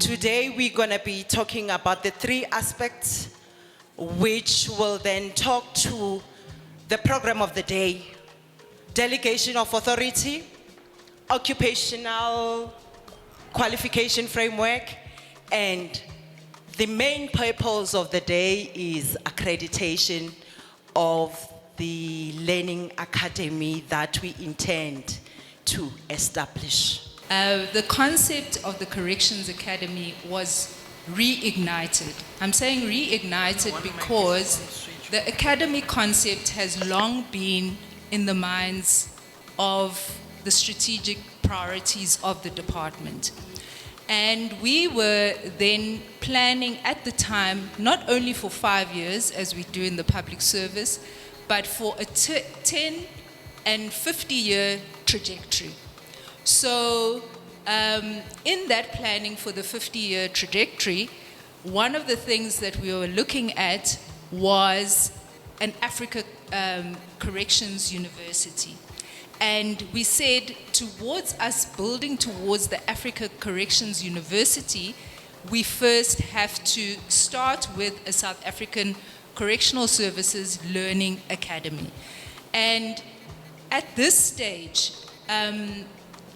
Today we're going to be talking about the three aspects which will then talk to the program of the day: delegation of authority, occupational qualification framework, and the main purpose of the day is accreditation of the learning academy that we intend to establish. The concept of the Corrections Academy was reignited. I'm saying reignited because the academy concept has long been in the minds of the strategic priorities of the department. And we were then planning at the time, not only for 5 years, as we do in the public service, but for a 10 and 50-year trajectory. So in that planning for the 50-year trajectory, one of the things that we were looking at was an Africa Corrections University. And we said, towards us building towards the Africa Corrections University, we first have to start with a South African Correctional Services Learning Academy. And at this stage,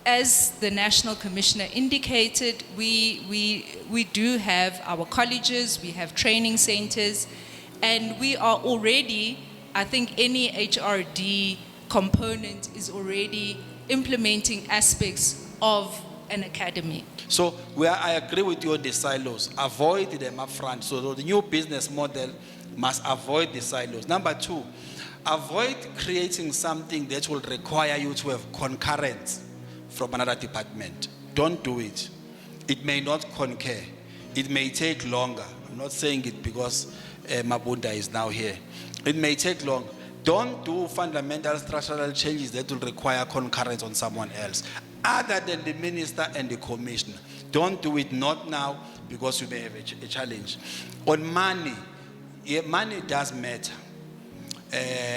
as the National Commissioner indicated, we do have our colleges, we have training centers, and we are already, I think any HRD component is already implementing aspects of an academy. So I agree with you on the silos. Avoid them up front. So the new business model must avoid the silos. Number two, avoid creating something that will require you to have concurrence from another department. Don't do it. It may not concur. It may take longer. I'm not saying it because Mabunda is now here. It may take longer. Don't do fundamental structural changes that will require concurrence on someone else, other than the minister and the commissioner. Don't do it, not now, because you may have a challenge. On money, money does matter.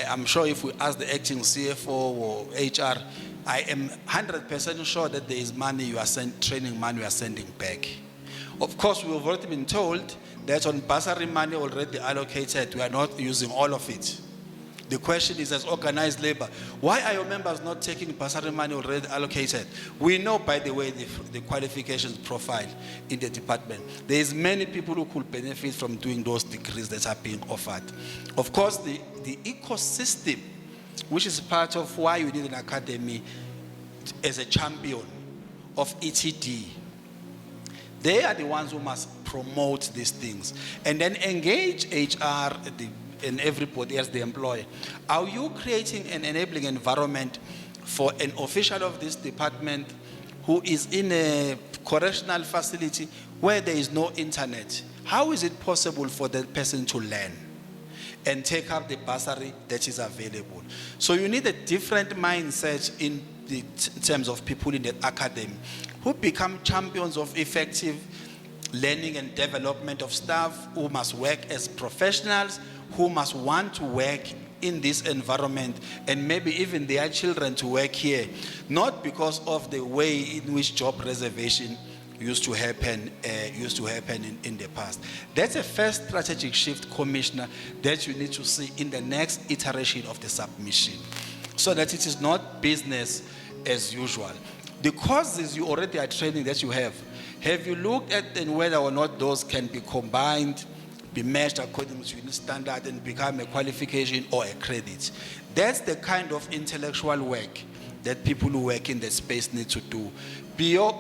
I'm sure if we ask the acting CFO or HR, I am 100% sure that there is money you are training money you are sending back. Of course, we have already been told that on bursary money already allocated, we are not using all of it. The question is, as organized labor, why are your members not taking bursary money already allocated? We know, by the way, the qualifications profile in the department. There is many people who could benefit from doing those degrees that are being offered. Of course, the ecosystem, which is part of why you need an academy as a champion of ETD, they are the ones who must promote these things and then engage HR and everybody else they employ. Are you creating an enabling environment for an official of this department who is in a correctional facility where there is no internet? How is it possible for that person to learn and take up the bursary that is available? So you need a different mindset in terms of people in the academy who become champions of effective learning and development of staff, who must work as professionals, who must want to work in this environment, and maybe even their children to work here, not because of the way in which job reservation used to happen in the past. That's a first strategic shift, Commissioner, that you need to see in the next iteration of the submission, so that it is not business as usual. The courses you already are training that you have you looked at whether or not those can be combined, be matched according to the standard and become a qualification or a credit? That's the kind of intellectual work that people who work in the space need to do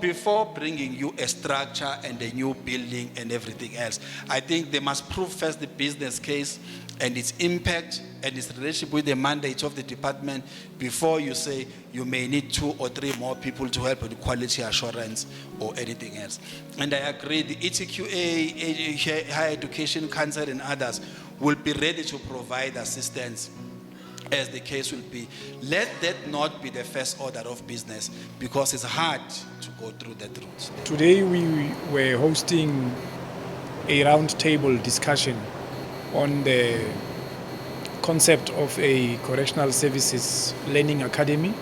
before bringing you a structure and a new building and everything else. I think they must prove first the business case and its impact and its relationship with the mandate of the department before you say you may need 2 or 3 more people to help with quality assurance or anything else. And I agree, the ETQA, Higher Education Council and others will be ready to provide assistance as the case will be. Let that not be the first order of business, because it's hard to go through that route. Today we were hosting a roundtable discussion on the concept of a correctional services learning academy.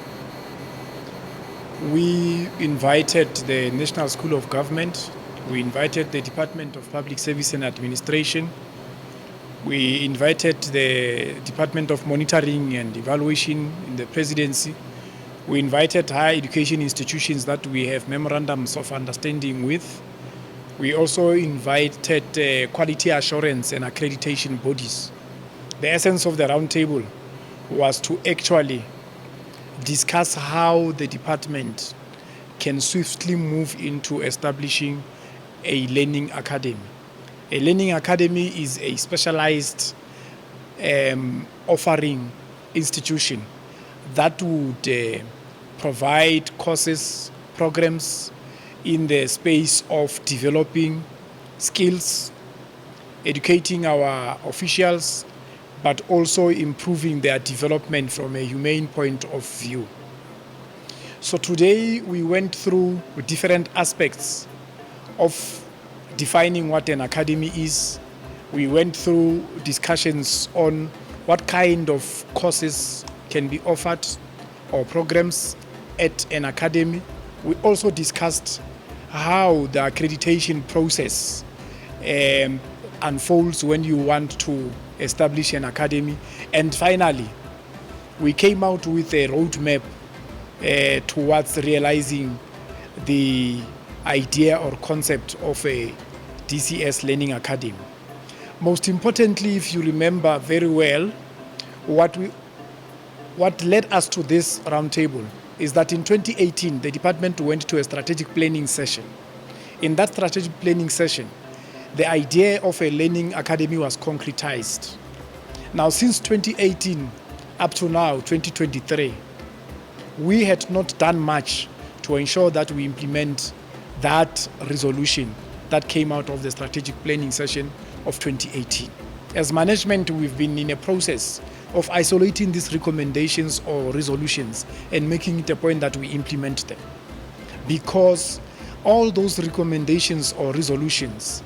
We invited the National School of Government, We invited the Department of Public Service and Administration. We invited the Department of Monitoring and Evaluation in the Presidency. We invited higher education institutions that we have memorandums of understanding with. We also invited quality assurance and accreditation bodies. The essence of the roundtable was to actually discuss how the department can swiftly move into establishing a learning academy. A learning academy is a specialized offering institution that would provide courses, programs in the space of developing skills, educating our officials, but also improving their development from a humane point of view. So today we went through different aspects of defining what an academy is. We went through discussions on what kind of courses can be offered or programs at an academy. We also discussed how the accreditation process unfolds when you want to establish an academy. And finally, we came out with a roadmap towards realizing the idea or concept of a DCS Learning Academy. Most importantly, if you remember very well, what led us to this roundtable is that in 2018, the department went to a strategic planning session. In that strategic planning session, the idea of a learning academy was concretized. Now, since 2018 up to now, 2023, we had not done much to ensure that we implement that resolution that came out of the strategic planning session of 2018. As management, we've been in a process of isolating these recommendations or resolutions and making it a point that we implement them. Because all those recommendations or resolutions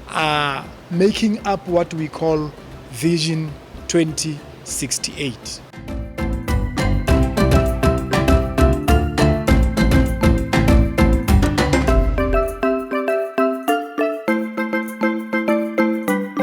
are making up what we call Vision 2068.